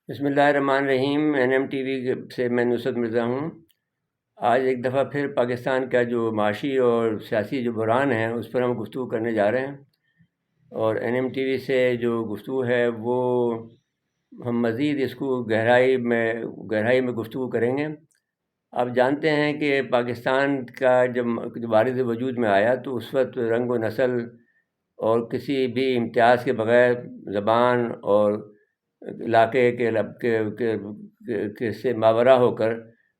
بسم اللہ الرحمن الرحیم۔ NM TV سے میں نصرت مرزا ہوں۔ آج ایک دفعہ پھر پاکستان کا جو معاشی اور سیاسی جو بحران ہے اس پر ہم گفتگو کرنے جا رہے ہیں، اور NM TV سے جو گفتگو ہے وہ ہم مزید اس کو گہرائی میں گفتگو کریں گے۔ آپ جانتے ہیں کہ پاکستان کا جب وارد وجود میں آیا تو اس وقت رنگ و نسل اور کسی بھی امتیاز کے بغیر زبان اور علاقے کے سے ماورا ہو کر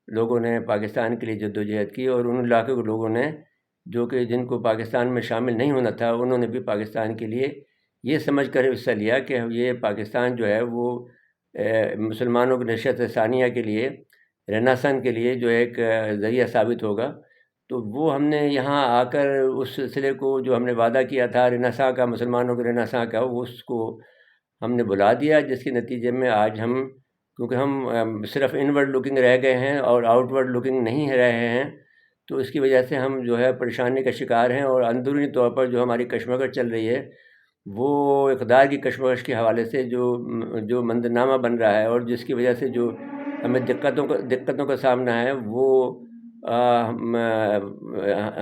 لوگوں نے پاکستان کے لیے جدوجہد کی، اور ان علاقے کے لوگوں نے جو کہ جن کو پاکستان میں شامل نہیں ہونا تھا انہوں نے بھی پاکستان کے لیے یہ سمجھ کر حصہ لیا کہ یہ پاکستان جو ہے وہ مسلمانوں کی نشست ثانیہ کے لیے، رینیسانس کے لیے جو ایک ذریعہ ثابت ہوگا۔ تو وہ ہم نے یہاں آ کر اس سلسلے کو جو ہم نے وعدہ کیا تھا رینیسانس کا، مسلمانوں کے رینیسانس کا، اس کو ہم نے بلا دیا، جس کے نتیجے میں آج ہم، کیونکہ ہم صرف انورڈ لوکنگ رہ گئے ہیں اور آؤٹ ورڈ لوکنگ نہیں رہے ہیں، تو اس کی وجہ سے ہم جو ہے پریشانی کا شکار ہیں، اور اندرونی طور پر جو ہماری کشمکش چل رہی ہے وہ اقدار کی کشمکش کے حوالے سے جو منظرنامہ بن رہا ہے، اور جس کی وجہ سے جو ہمیں دقتوں کا سامنا ہے وہ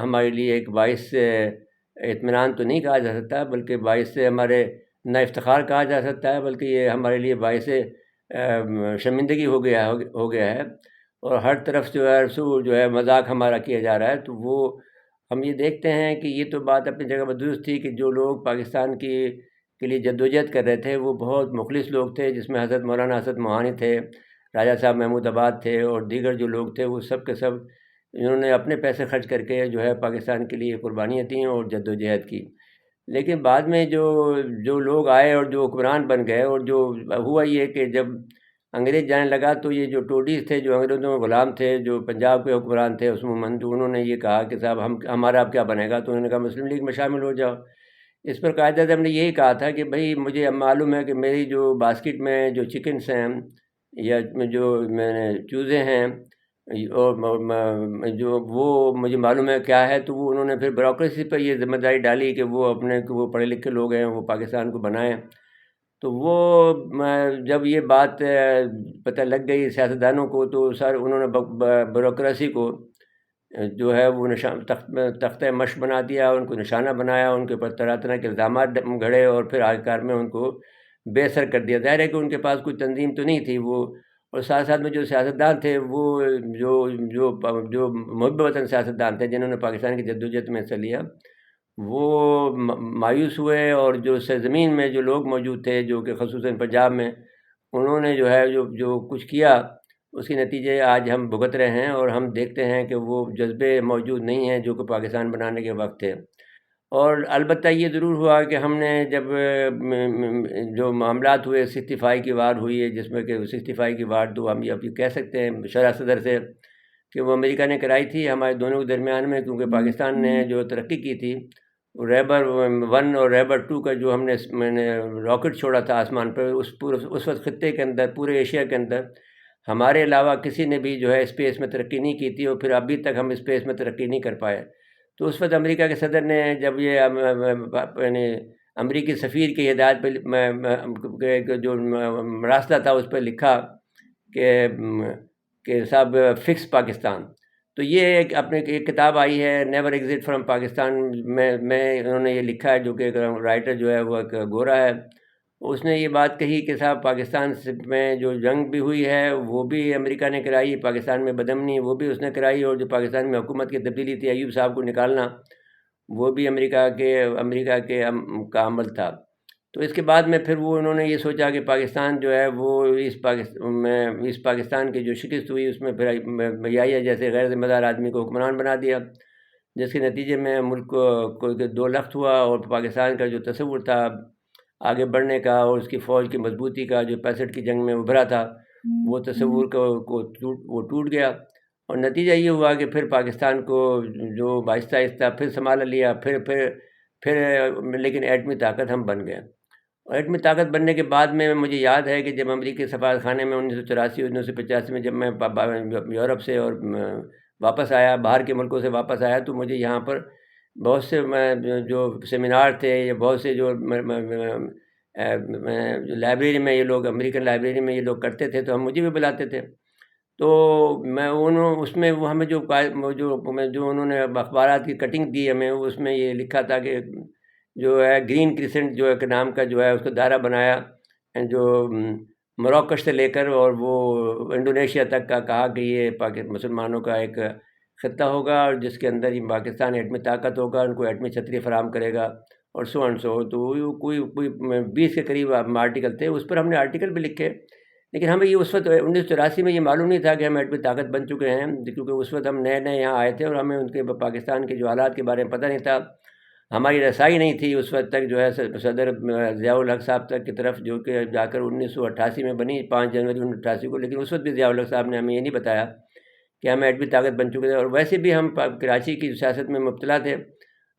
ہمارے لیے ایک باعث اطمینان تو نہیں کہا جا سکتا، بلکہ باعث ہمارے نہ افتخار کہا جا سکتا ہے، بلکہ یہ ہمارے لیے باعث شرمندگی ہو گیا ہے، اور ہر طرف جو ہے مذاق ہمارا کیا جا رہا ہے۔ تو وہ ہم یہ دیکھتے ہیں کہ یہ تو بات اپنی جگہ پر درست تھی کہ جو لوگ پاکستان کے لیے جدوجہد کر رہے تھے وہ بہت مخلص لوگ تھے، جس میں حضرت مولانا حسن موہانی تھے، راجہ صاحب محمود آباد تھے، اور دیگر جو لوگ تھے وہ سب کے سب انہوں نے اپنے پیسے خرچ کر کے جو ہے پاکستان کے لیے قربانیاں دیں اور جدوجہد کی۔ لیکن بعد میں جو لوگ آئے اور جو حکمران بن گئے، اور جو ہوا یہ کہ جب انگریز جانے لگا تو یہ جو ٹوڈیز تھے، جو انگریزوں کے غلام تھے، جو پنجاب کے حکمران تھے عموماً، تو انہوں نے یہ کہا کہ صاحب ہمارا اب کیا بنے گا؟ تو انہوں نے کہا مسلم لیگ میں شامل ہو جاؤ۔ اس پر قائد اعظم نے یہی کہا تھا کہ بھئی مجھے اب معلوم ہے کہ میری جو باسکٹ میں جو چکنس ہیں یا جو میں نے چوزے ہیں، اور جو وہ مجھے معلوم ہے کیا ہے، تو وہ انہوں نے پھر بیوروکریسی پر یہ ذمہ داری ڈالی کہ وہ پڑھے لکھے لوگ ہیں، وہ پاکستان کو بنائیں۔ تو وہ جب یہ بات پتہ لگ گئی سیاستدانوں کو، تو سر انہوں نے بیوروکریسی کو جو ہے وہ تختہ مشق بنا دیا، ان کو نشانہ بنایا، ان کے اوپر طرح طرح کے الزامات گھڑے، اور پھر آخر میں ان کو بے اثر کر دیا۔ ظاہر ہے کہ ان کے پاس کوئی تنظیم تو نہیں تھی وہ، اور ساتھ ساتھ میں جو سیاستدان تھے وہ جو محب وطن سیاستدان تھے، جنہوں نے پاکستان کی جدوجہد میں حصہ لیا، وہ مایوس ہوئے، اور جو سرزمین میں جو لوگ موجود تھے، جو کہ خصوصاً پنجاب میں، انہوں نے جو ہے جو کچھ کیا، اس کے نتیجے آج ہم بھگت رہے ہیں، اور ہم دیکھتے ہیں کہ وہ جذبے موجود نہیں ہیں جو کہ پاکستان بنانے کے وقت تھے۔ اور البتہ یہ ضرور ہوا کہ ہم نے جب جو معاملات ہوئے 65 کی وار ہوئی ہے، جس میں کہ 65 کی وار تو ہم یہ کہہ سکتے ہیں شرح صدر سے کہ وہ امریکہ نے کرائی تھی ہمارے دونوں کے درمیان میں، کیونکہ پاکستان نے جو ترقی کی تھی، ریبر 1 اور ریبر 2 کا جو میں نے راکٹ چھوڑا تھا آسمان پر، اس وقت خطے کے اندر، پورے ایشیا کے اندر ہمارے علاوہ کسی نے بھی جو ہے اسپیس میں ترقی نہیں کی تھی، اور پھر ابھی تک ہم اسپیس میں ترقی نہیں کر پائے۔ تو اس وقت امریکہ کے صدر نے جب یہ یعنی امریکی سفیر کی ہدایت پہ جو مراسلہ تھا اس پہ لکھا کہ صاحب فکس پاکستان۔ تو یہ ایک کتاب آئی ہے نیور ایگزٹ فرام پاکستان میں انہوں نے یہ لکھا ہے، جو کہ ایک رائٹر جو ہے وہ ایک گورا ہے، اس نے یہ بات کہی کہ صاحب پاکستان میں جو جنگ بھی ہوئی ہے وہ بھی امریکہ نے کرائی، پاکستان میں بدامنی وہ بھی اس نے کرائی، اور جو پاکستان میں حکومت کی تبدیلی تھی ایوب صاحب کو نکالنا، وہ بھی امریکہ کے کا عمل تھا۔ تو اس کے بعد میں پھر انہوں نے یہ سوچا کہ پاکستان جو ہے وہ اس پاکستان کی جو شکست ہوئی اس میں پھر میائی جیسے غیر ذمہ دار آدمی کو حکمران بنا دیا، جس کے نتیجے میں ملک کو دو لخت ہوا، اور پاکستان کا جو تصور تھا آگے بڑھنے کا اور اس کی فوج کی مضبوطی کا، جو 65 کی جنگ میں ابھرا تھا، وہ تصور وہ ٹوٹ گیا، اور نتیجہ یہ ہوا کہ پھر پاکستان کو جو آہستہ آہستہ پھر سنبھال لیا، پھر لیکن ایٹمی طاقت ہم بن گئے۔ اور ایٹمی طاقت بننے کے بعد میں مجھے یاد ہے کہ جب امریکی سفارت خانے میں 1984 1985 میں جب میں یورپ سے اور واپس آیا، باہر کے ملکوں سے واپس آیا، تو مجھے یہاں پر بہت سے جو سیمینار تھے، یا بہت سے جو جو لائبریری میں یہ لوگ، امریکن لائبریری میں یہ لوگ کرتے تھے، تو ہم مجھے بھی بلاتے تھے. تو میں اس میں وہ ہمیں جو انہوں نے اخبارات کی کٹنگ دی ہمیں، اس میں یہ لکھا تھا کہ جو ہے گرین کریسنٹ جو ہے نام کا جو ہے اس کو دائرہ بنایا، جو مراکش سے لے کر اور وہ انڈونیشیا تک کا کہا کہ یہ مسلمانوں کا ایک خطہ ہوگا، اور جس کے اندر یہ پاکستان ایٹمی طاقت ہوگا، ان کو ایٹمی چھتری فراہم کرے گا، اور سو اینڈ سو. تو کوئی 20 کے قریب آرٹیکل تھے، اس پر ہم نے آرٹیکل بھی لکھے. لیکن ہمیں یہ اس وقت 1984 میں یہ معلوم نہیں تھا کہ ہم ایٹمی طاقت بن چکے ہیں، کیونکہ اس وقت ہم نئے نئے یہاں آئے تھے، اور ہمیں ان کے پاکستان کے جو حالات کے بارے میں پتہ نہیں تھا. ہماری رسائی نہیں تھی اس وقت تک جو ہے صدر ضیاء الحق صاحب تک کی طرف، جو کہ جا کر 1988 میں بنی 5 جنوری 1988 کو. لیکن اس وقت بھی ضیاء الحق صاحب نے ہمیں یہ نہیں بتایا کہ ہم ایٹمی طاقت بن چکے تھے، اور ویسے بھی ہم کراچی کی سیاست میں مبتلا تھے،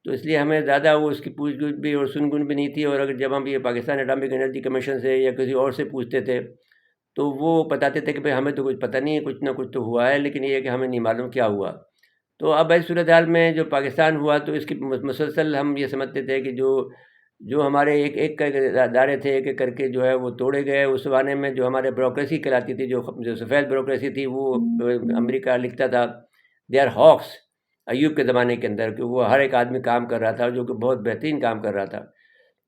تو اس لیے ہمیں زیادہ وہ اس کی پوچھ گچھ بھی اور سن گن بھی نہیں تھی. اور اگر جب ہم یہ پاکستان اٹامک انرجی کمیشن سے یا کسی اور سے پوچھتے تھے، تو وہ بتاتے تھے کہ بھائی ہمیں تو کچھ پتہ نہیں ہے، کچھ نہ کچھ تو ہوا ہے، لیکن یہ ہے کہ ہمیں نہیں معلوم کیا ہوا. تو اب ایسی صورتحال میں جو پاکستان ہوا، تو اس کی مسلسل ہم یہ سمجھتے تھے کہ جو ہمارے ایک ایک ادارے تھے، ایک ایک کر کے جو ہے وہ توڑے گئے. اس زمانے میں جو ہمارے بیوروکریسی کہلاتی تھی، جو سفید بیوروکریسی تھی، وہ امریکہ لکھتا تھا دے آر ہاکس ایوب کے زمانے کے اندر، کہ وہ ہر ایک آدمی کام کر رہا تھا، جو کہ بہت بہترین کام کر رہا تھا.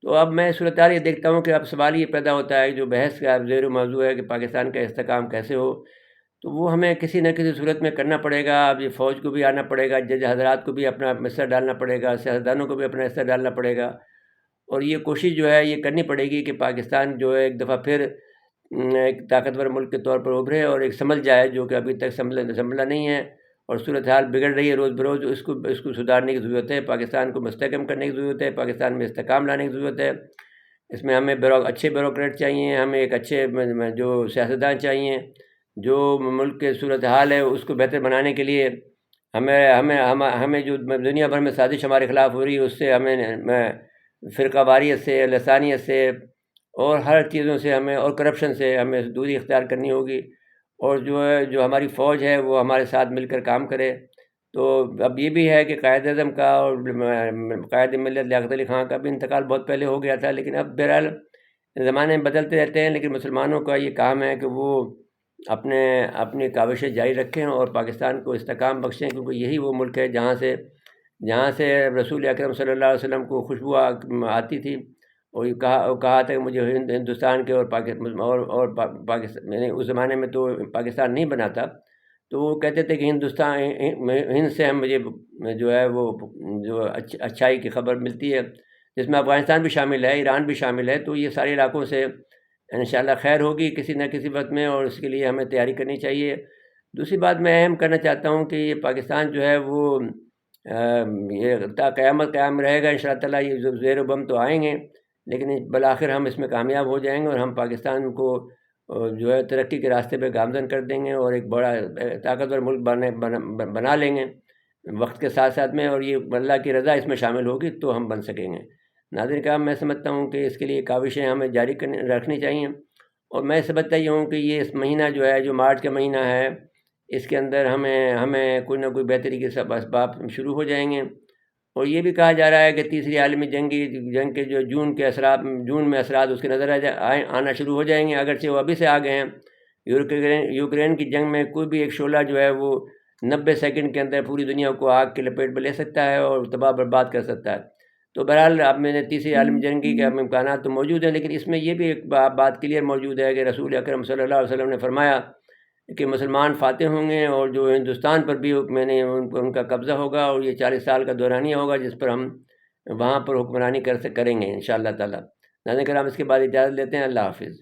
تو اب میں صورتحال یہ دیکھتا ہوں کہ اب سوال یہ پیدا ہوتا ہے، جو بحث کا زیر موضوع ہے کہ پاکستان کا استحکام کیسے ہو، تو وہ ہمیں کسی نہ کسی صورت میں کرنا پڑے گا. اب یہ فوج کو بھی آنا پڑے گا، جج حضرات کو بھی اپنا حصہ ڈالنا پڑے گا، سیاستدانوں کو بھی اپنا حصہ ڈالنا پڑے گا، اور یہ کوشش جو ہے یہ کرنی پڑے گی کہ پاکستان جو ہے ایک دفعہ پھر ایک طاقتور ملک کے طور پر ابھرے اور ایک سنبھل جائے، جو کہ ابھی تک سنبھلا نہیں ہے. اور صورتحال بگڑ رہی ہے روز بروز. اس کو سدھارنے کی ضرورت ہے، پاکستان کو مستحکم کرنے کی ضرورت ہے، پاکستان میں استحکام لانے کی ضرورت ہے. اس میں ہمیں اچھے بیوروکریٹ چاہیے، ہمیں ایک اچھے جو سیاستدان چاہیے، جو ملک کے صورتحال ہے اس کو بہتر بنانے کے لیے ہمیں جو دنیا بھر میں سازش ہمارے خلاف ہو رہی ہے، اس سے ہمیں فرقہ واریت سے، لسانیت سے، اور ہر چیزوں سے ہمیں، اور کرپشن سے ہمیں دوری اختیار کرنی ہوگی. اور جو ہماری فوج ہے وہ ہمارے ساتھ مل کر کام کرے. تو اب یہ بھی ہے کہ قائد اعظم کا اور قائد ملت لیاقت علی خان کا بھی انتقال بہت پہلے ہو گیا تھا، لیکن اب بہرحال زمانے میں بدلتے رہتے ہیں. لیکن مسلمانوں کا یہ کام ہے کہ وہ اپنی کاوشیں جاری رکھیں اور پاکستان کو استحکام بخشیں، کیونکہ یہی وہ ملک ہے جہاں سے رسول اکرم صلی اللہ علیہ وسلم کو خوشبو آتی تھی. اور یہ کہا تھا کہ مجھے ہندوستان کے اور پاکستان، یعنی اس زمانے میں تو پاکستان نہیں بنا تھا، تو وہ کہتے تھے کہ ہند سے مجھے جو ہے وہ جو اچھائی کی خبر ملتی ہے، جس میں افغانستان بھی شامل ہے، ایران بھی شامل ہے. تو یہ سارے علاقوں سے انشاءاللہ خیر ہوگی کسی نہ کسی وقت میں، اور اس کے لیے ہمیں تیاری کرنی چاہیے. دوسری بات میں اہم کرنا چاہتا ہوں کہ یہ پاکستان جو ہے وہ یہ تا قیامت قیام رہے گا انشاءاللہ تعالیٰ. یہ زیر و بم تو آئیں گے، لیکن بالآخر ہم اس میں کامیاب ہو جائیں گے، اور ہم پاکستان کو جو ہے ترقی کے راستے پہ گامزن کر دیں گے، اور ایک بڑا طاقتور ملک بنا لیں گے وقت کے ساتھ ساتھ میں. اور یہ اللہ کی رضا اس میں شامل ہوگی تو ہم بن سکیں گے. ناظرین کرام، میں سمجھتا ہوں کہ اس کے لیے کاوشیں ہمیں جاری رکھنی چاہیے. اور میں سمجھتا یہ ہوں کہ یہ اس مہینہ جو ہے، جو مارچ کا مہینہ ہے، اس کے اندر ہمیں کوئی نہ کوئی بہتری کے سب اسباب شروع ہو جائیں گے. اور یہ بھی کہا جا رہا ہے کہ تیسری عالمی جنگ کے جو جون میں اثرات اس کے نظر آنا شروع ہو جائیں گے، اگرچہ وہ ابھی سے آ گئے ہیں. یوکرین کی جنگ میں کوئی بھی ایک شعلہ جو ہے وہ 90 سیکنڈ کے اندر پوری دنیا کو آگ کے لپیٹ میں لے سکتا ہے اور تباہ برباد کر سکتا ہے. تو بہرحال اب میں نے تیسری عالمی جنگ کے امکانات تو موجود ہیں، لیکن اس میں یہ بھی ایک بات کلیئر موجود ہے کہ رسول اکرم صلی اللہ علیہ وسلم نے فرمایا کہ مسلمان فاتح ہوں گے، اور جو ہندوستان پر بھی ان کا قبضہ ہوگا، اور یہ 40 سال کا دورانیہ ہوگا جس پر ہم وہاں پر حکمرانی کریں گے انشاءاللہ تعالی. ناظرین کرام، اس کے بعد اجازت لیتے ہیں. اللہ حافظ.